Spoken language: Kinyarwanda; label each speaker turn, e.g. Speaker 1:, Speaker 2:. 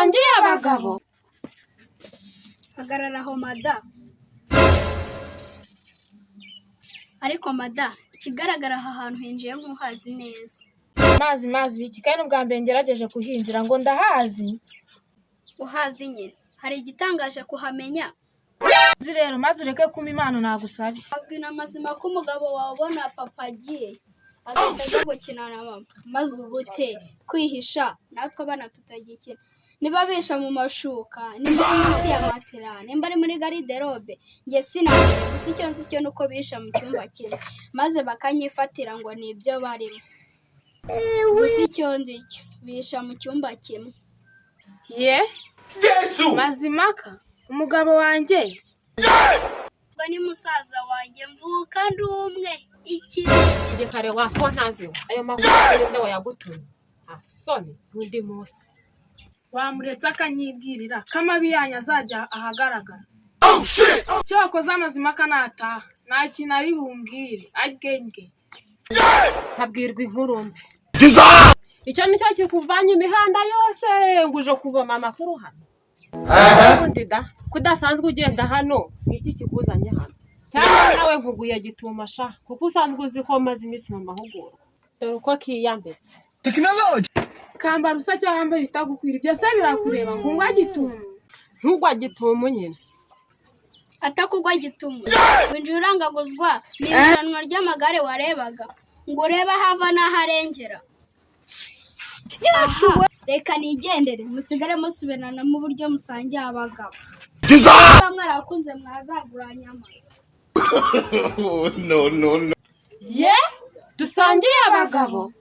Speaker 1: dusangiye abagabo.
Speaker 2: Hagararaho mada. Ariko mada, ikigaragara aha hantu hinjiye nk'uhazi neza.
Speaker 1: Mazi biki kandi ubwa mbere ngerageje kuhinjira ngo ndahazi.
Speaker 2: Uhazi nyine. Hari igitangaje kuhamenya.
Speaker 1: Rero maze ureke kuma impano nagusabye.
Speaker 2: Azwi n'amazima ko umugabo wawe ubona papa agiye agahita aza gukina na mama maze ubute kwihisha natwe abana tutagikina. Niba bisha mu mashuka, niba ari munsi ya matera, nimba ari muri garderobe, njye sinamenye gusa icyo nzi cyo nuko bisha mu cyumba kimwe maze bakanyifatira ngo ni ibyo barimo. Gusa icyo nzi cyo bisha mu cyumba kimwe.
Speaker 1: Ye? Mazimaka umugabo wanjye
Speaker 2: ngo ni musaza wanjye mvuka ndi umwe
Speaker 3: Iri kare wako ntazi ayo makuru nde wayagutumye. Soni undi munsi.
Speaker 1: wamuretse akanyibwirira kamabi yanyu azajya ahagaragara. Cyo wakoze Mazimaka nataha nta kintu ari bumbwire agenge.
Speaker 3: Kabwirwa inkuru mbi. Icyo nicyo kikuvanye imihanda yose nguje kuvoma amakuru hano. Ubundi da kudasanzwe ugenda hano niki kikuzanye hano. Cyangwa nawe nkuguye gituma sha kuko usanzwe uzi ko maze iminsi mu mahugurwa. Dore uko kiyambetse.
Speaker 4: Technology.
Speaker 1: Kambara usa cyangwa bitagukwira byose birakureba ngo ngwa gituma.
Speaker 3: Ntugwa gituma nyine.
Speaker 2: atakugwa gitumo. Winjira urangaguzwa n'irushanwa ry'amagare warebaga ngo urebe hava n'aharengera. Yesu reka nigendere musigare musubirana mu buryo musangiye abagabo. Bamwe arakunze mwazaguranya amazi.
Speaker 4: No.
Speaker 1: Ye? Dusangiye abagabo.